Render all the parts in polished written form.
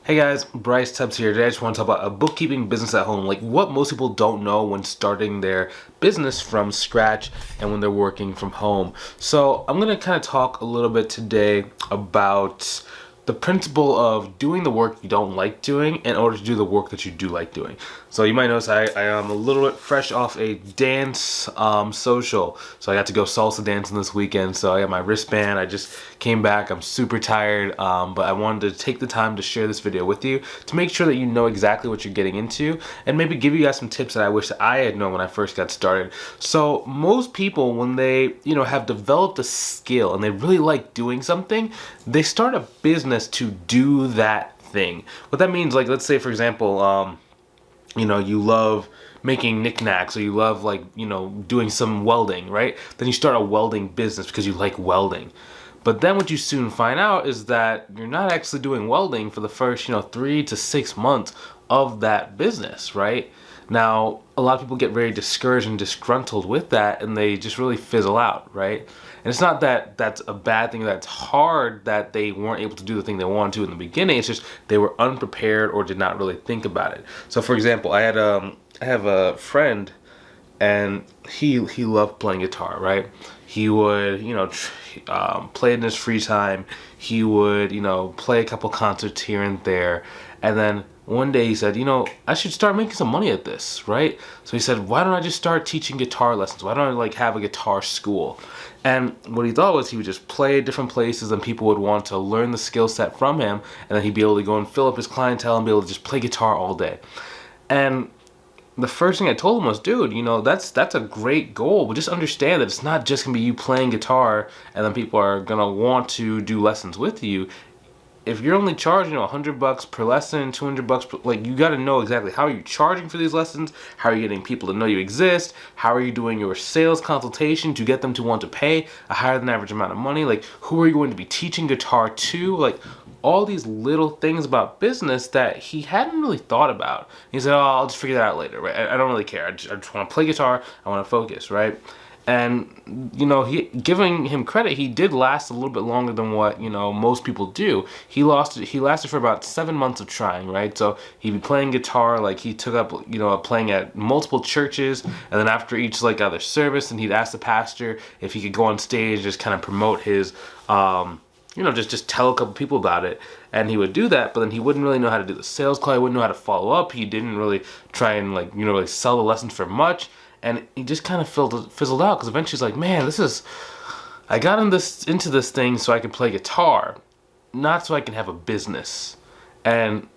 Hey guys, Bryce Tubbs here. Today I just want to talk about a bookkeeping business at home, like what most people don't know when starting their business from scratch and when they're working from home. So I'm going to kind of talk a little bit today about the principle of doing the work you don't like doing in order to do the work that you do like doing. So you might notice I am a little bit fresh off a dance social. So I got to go salsa dancing this weekend. So I got my wristband. I just came back. I'm super tired, but I wanted to take the time to share this video with you to make sure that you know exactly what you're getting into and maybe give you guys some tips that I wish that I had known when I first got started. So most people, when they have developed a skill and they really like doing something, they start a business to do that thing. What that means, like, let's say for example, you love making knickknacks, or you love doing some welding, right? Then you start a welding business because you like welding. But then what you soon find out is that you're not actually doing welding for the first 3 to 6 months of that business, right? Now, a lot of people get very discouraged and disgruntled with that, and they just really fizzle out, right? And it's not that that's a bad thing, that's hard that they weren't able to do the thing they wanted to in the beginning. It's just they were unprepared or did not really think about it. So for example, I have a friend, and he loved playing guitar, right? He would, play in his free time. He would, play a couple concerts here and there. And then one day he said, I should start making some money at this, right? So he said, why don't I just start teaching guitar lessons? Why don't I have a guitar school? And what he thought was he would just play at different places and people would want to learn the skill set from him, and then he'd be able to go and fill up his clientele and be able to just play guitar all day. And the first thing I told him was, dude, that's a great goal, but just understand that it's not just gonna be you playing guitar and then people are gonna want to do lessons with you. If you're only charging $100 per lesson, $200 you got to know exactly how you're charging for these lessons, how are you getting people to know you exist, how are you doing your sales consultation to get them to want to pay a higher than average amount of money, who are you going to be teaching guitar to, all these little things about business that he hadn't really thought about. He said, I'll just figure that out later, right? I don't really care. I just want to play guitar. I want to focus, right? And, giving him credit, he did last a little bit longer than what, most people do. He lasted for about 7 months of trying, right? So he'd be playing guitar, he took up, playing at multiple churches, and then after each, either service, and he'd ask the pastor if he could go on stage, just kind of promote his, just tell a couple people about it. And he would do that, but then he wouldn't really know how to do the sales call. He wouldn't know how to follow up. He didn't really try and, really sell the lessons for much. And he just kind of fizzled out, because eventually he's like, man, I got into this thing so I can play guitar, not so I can have a business. And,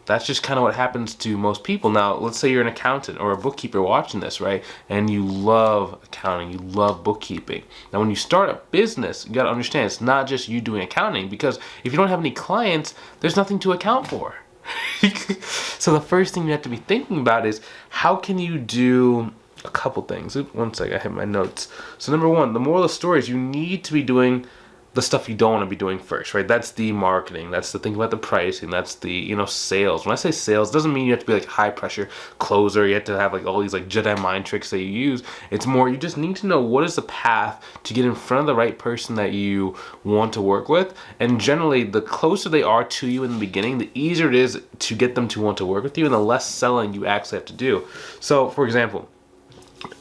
that's just kind of what happens to most people. Now, let's say you're an accountant or a bookkeeper watching this, right? And you love accounting, you love bookkeeping. Now, when you start a business, you got to understand it's not just you doing accounting, because if you don't have any clients, there's nothing to account for. So the first thing you have to be thinking about is, how can you do a couple things? One sec, I have my notes. So number one, the moral of the story is you need to be doing the stuff you don't want to be doing first, right? That's the marketing. That's the thing about the pricing. That's the, sales. When I say sales, it doesn't mean you have to be high pressure closer. You have to have all these Jedi mind tricks that you use. It's more, you just need to know what is the path to get in front of the right person that you want to work with. And generally, the closer they are to you in the beginning, the easier it is to get them to want to work with you, and the less selling you actually have to do. So, for example,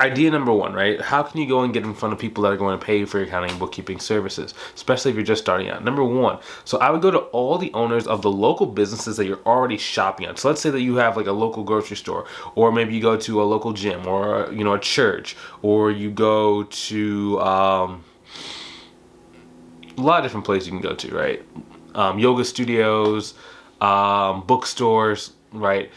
idea number one, right? How can you go and get in front of people that are going to pay you for your accounting and bookkeeping services, especially if you're just starting out? Number one, so I would go to all the owners of the local businesses that you're already shopping at. So let's say that you have a local grocery store, or maybe you go to a local gym, or a church, or you go to a lot of different places you can go to, right? Yoga studios, bookstores, right?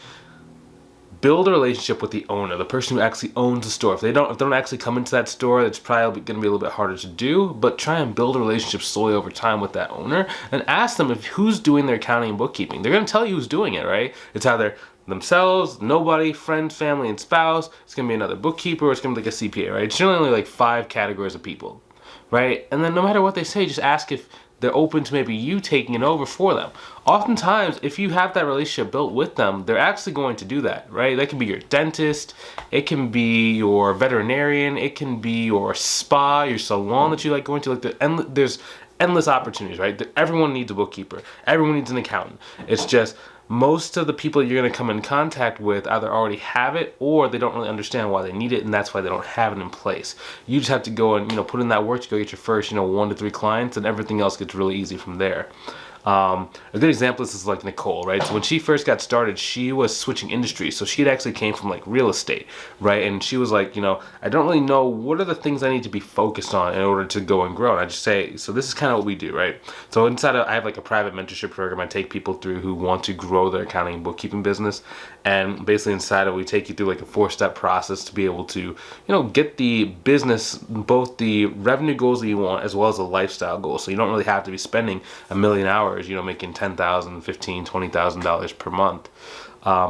Build a relationship with the owner, the person who actually owns the store. If they don't actually come into that store, it's probably going to be a little bit harder to do, but try and build a relationship slowly over time with that owner, and ask them if who's doing their accounting and bookkeeping. They're going to tell you who's doing it, right? It's either themselves, nobody, friend, family, and spouse. It's going to be another bookkeeper, or it's going to be a CPA, right? It's generally only 5 categories of people, right? And then no matter what they say, just ask if they're open to maybe you taking it over for them. Oftentimes, if you have that relationship built with them, they're actually going to do that, right? That can be your dentist, it can be your veterinarian, it can be your spa, your salon that you like going to. There's endless opportunities, right? Everyone needs a bookkeeper. Everyone needs an accountant. It's just most of the people you're going to come in contact with either already have it or they don't really understand why they need it, and that's why they don't have it in place. You just have to go and put in that work to go get your first 1 to 3 clients, and everything else gets really easy from there. A good example is like Nicole, right? So when she first got started, she was switching industries. So she actually came from like real estate, right? And she was like, I don't really know what are the things I need to be focused on in order to go and grow. And I just say, so this is kind of what we do, right? So I have like a private mentorship program I take people through who want to grow their accounting and bookkeeping business. And basically inside of it, we take you through like a 4-step process to be able to, get the business, both the revenue goals that you want as well as the lifestyle goals. So you don't really have to be spending a million hours, making $10,000, $15,000, $20,000 per month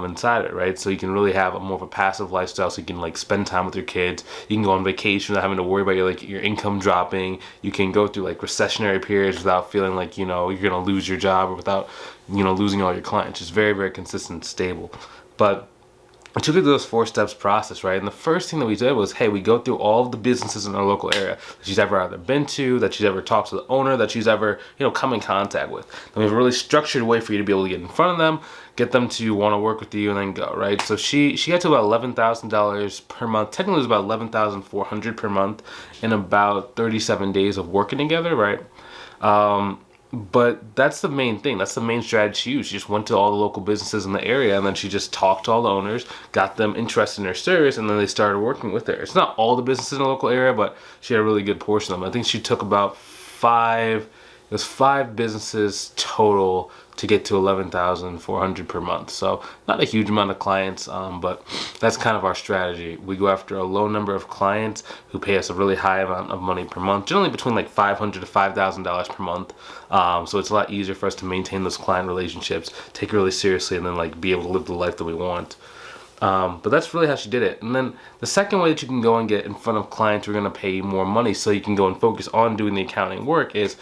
inside it, right? So you can really have more of a passive lifestyle. So you can like spend time with your kids. You can go on vacation without having to worry about your income dropping. You can go through like recessionary periods without feeling like you're gonna lose your job or without losing all your clients. It's very, very consistent and stable. But I took it through those 4 steps process, right? And the first thing that we did was, hey, we go through all of the businesses in our local area that she's ever either been to, that she's ever talked to the owner, that she's ever, come in contact with. And we have a really structured way for you to be able to get in front of them, get them to want to work with you, and then go, right? So she got to about $11,000 per month. Technically, it was about $11,400 per month in about 37 days of working together, right? But that's the main thing. That's the main strategy she used. She just went to all the local businesses in the area, and then she just talked to all the owners, got them interested in her service, and then they started working with her. It's not all the businesses in the local area, but she had a really good portion of them. I think she took about 5 businesses total to get to $11,400 per month. So not a huge amount of clients, but that's kind of our strategy. We go after a low number of clients who pay us a really high amount of money per month, generally between like $500 to $5,000 per month. So it's a lot easier for us to maintain those client relationships, take it really seriously, and then like be able to live the life that we want. But that's really how she did it. And then the second way that you can go and get in front of clients who are going to pay you more money so you can go and focus on doing the accounting work is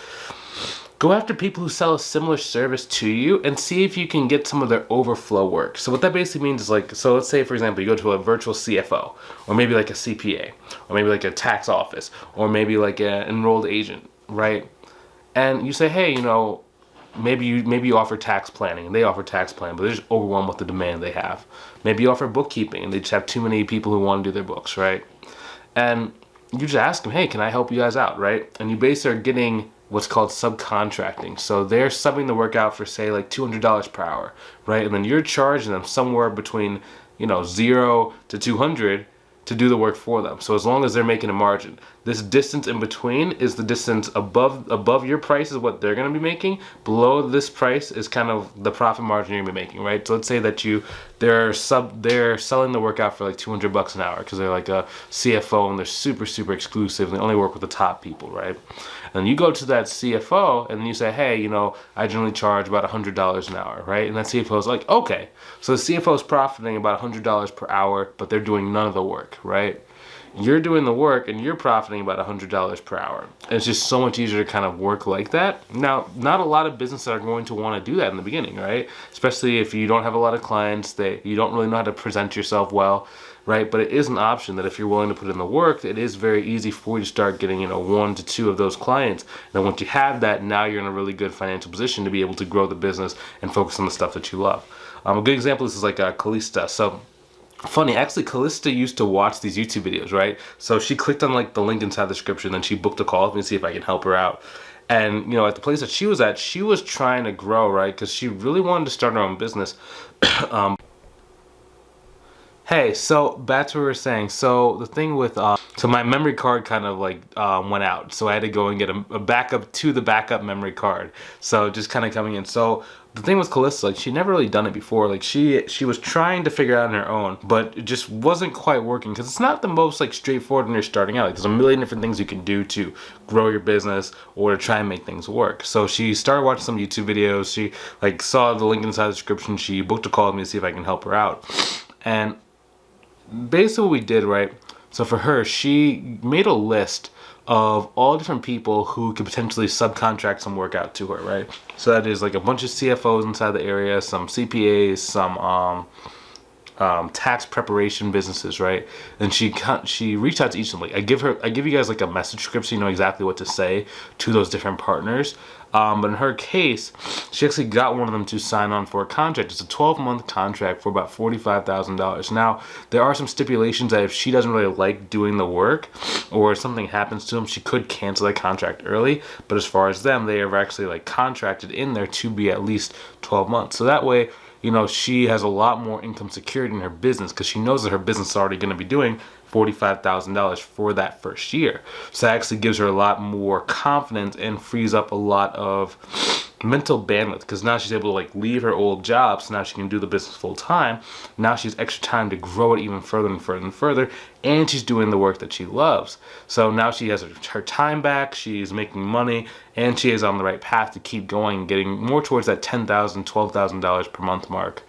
go after people who sell a similar service to you and see if you can get some of their overflow work. So what that basically means is like, so let's say, for example, you go to a virtual CFO, or maybe like a CPA, or maybe like a tax office, or maybe like an enrolled agent, right? And you say, hey, maybe you offer tax planning, and they offer tax planning, but they're just overwhelmed with the demand they have. Maybe you offer bookkeeping, and they just have too many people who want to do their books, right? And you just ask them, hey, can I help you guys out, right? And you basically are getting what's called subcontracting. So they're subbing the work out for, say, like $200 per hour, right? And then you're charging them somewhere between, 0 to 200 to do the work for them. So as long as they're making a margin, this distance in between is the distance above your price is what they're going to be making. Below this price is kind of the profit margin you're going to be making, right? So let's say that they're selling the work out for like $200 an hour because they're like a CFO and they're super, super exclusive. And they only work with the top people, right? And you go to that CFO and you say, hey, I generally charge about $100 an hour, right? And that CFO is like, okay. So the CFO is profiting about $100 per hour, but they're doing none of the work, right? You're doing the work and you're profiting about $100 per hour. And it's just so much easier to kind of work like that. Now, not a lot of businesses are going to want to do that in the beginning, right? Especially if you don't have a lot of clients, that you don't really know how to present yourself well, right? But it is an option that if you're willing to put in the work, it is very easy for you to start getting, 1 to 2 of those clients. And then once you have that, now you're in a really good financial position to be able to grow the business and focus on the stuff that you love. A good example of this is like Kalistas. So funny, actually, Kalista used to watch these YouTube videos, right? So she clicked on like the link inside the description, then she booked a call with me to see if I can help her out. And, at the place that she was at, she was trying to grow, right? Because she really wanted to start her own business. Hey, so back to what we were saying. So the thing with, so my memory card kind of like went out. So I had to go and get a backup to the backup memory card. So just kind of coming in. So the thing with Kalista, like she never really done it before. Like she was trying to figure it out on her own, but it just wasn't quite working because it's not the most like straightforward when you're starting out. Like there's a million different things you can do to grow your business or to try and make things work. So she started watching some YouTube videos. She like saw the link inside the description. She booked a call with me to see if I can help her out. And basically what we did, right? So for her, she made a list of all different people who could potentially subcontract some work out to her, right? So that is like a bunch of CFOs inside the area, some CPAs, some tax preparation businesses, right? And she reached out to each of them. Like, I give you guys like a message script so you know exactly what to say to those different partners. But in her case, she actually got one of them to sign on for a contract. It's a 12-month contract for about $45,000. Now, there are some stipulations that if she doesn't really like doing the work or something happens to them, she could cancel that contract early. But as far as them, they are actually like contracted in there to be at least 12 months. So that way, you know, she has a lot more income security in her business because she knows that her business is already going to be doing $45,000 for that first year. So that actually gives her a lot more confidence and frees up a lot of mental bandwidth because now she's able to like leave her old job, so now she can do the business full time. Now she has extra time to grow it even further and further and further, and she's doing the work that she loves. So now she has her time back, she's making money, and she is on the right path to keep going, getting more towards that $10,000, $12,000 per month mark.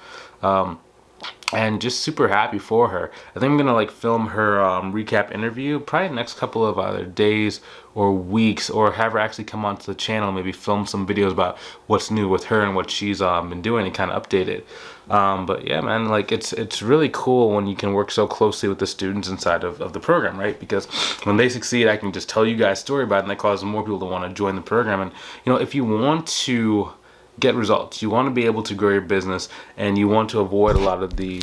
And just super happy for her. I think I'm gonna like film her recap interview probably the next couple of either days or weeks, or have her actually come onto the channel, maybe film some videos about what's new with her and what she's been doing and kind of update it. But yeah, man, like it's really cool when you can work so closely with the students inside of the program, right? Because when they succeed, I can just tell you guys a story about it, and that causes more people to want to join the program. And you know, if you want to get results, you want to be able to grow your business, and you want to avoid a lot of the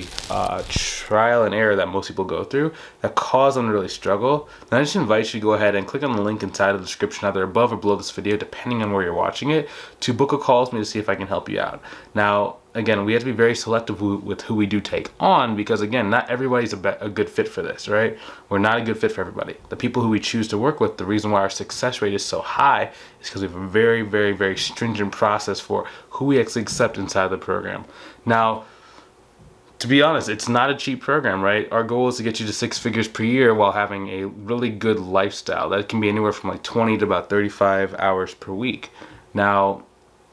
trial and error that most people go through that cause them to really struggle, then I just invite you to go ahead and click on the link inside of the description either above or below this video, depending on where you're watching it, to book a call with me to see if I can help you out. Now, again, we have to be very selective with who we do take on, because again, not everybody's a good fit for this, right? We're not a good fit for everybody. The people who we choose to work with, the reason why our success rate is so high is because we have a very, very, very stringent process for who we actually accept inside the program. Now, to be honest, it's not a cheap program, right? Our goal is to get you to 6 figures per year while having a really good lifestyle. That can be anywhere from like 20 to about 35 hours per week. Now,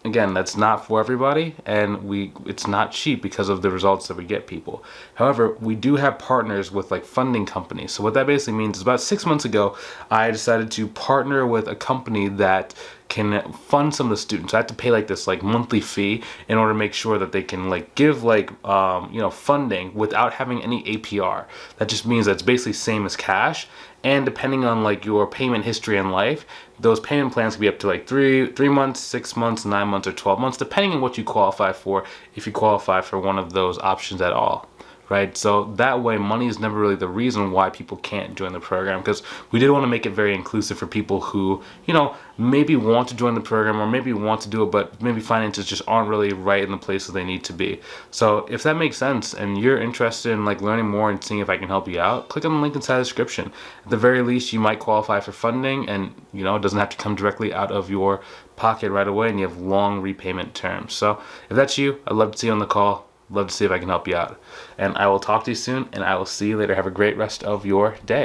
again, that's not for everybody, and it's not cheap because of the results that we get people. However, we do have partners with like funding companies. So what that basically means is about 6 months ago, I decided to partner with a company that can fund some of the students. I have to pay like this like monthly fee in order to make sure that they can like give like you know, funding without having any APR. That just means that it's basically same as cash, and depending on like your payment history in life, those payment plans can be up to like 3 months, 6 months, 9 months, or 12 months, depending on what you qualify for, if you qualify for one of those options at all. Right? So that way, money is never really the reason why people can't join the program, because we did want to make it very inclusive for people who, you know, maybe want to join the program or maybe want to do it, but maybe finances just aren't really right in the places they need to be. So if that makes sense and you're interested in like learning more and seeing if I can help you out, click on the link inside the description. At the very least, you might qualify for funding, and you know, it doesn't have to come directly out of your pocket right away, and you have long repayment terms. So if that's you, I'd love to see you on the call. Love to see if I can help you out. And I will talk to you soon, and I will see you later. Have a great rest of your day.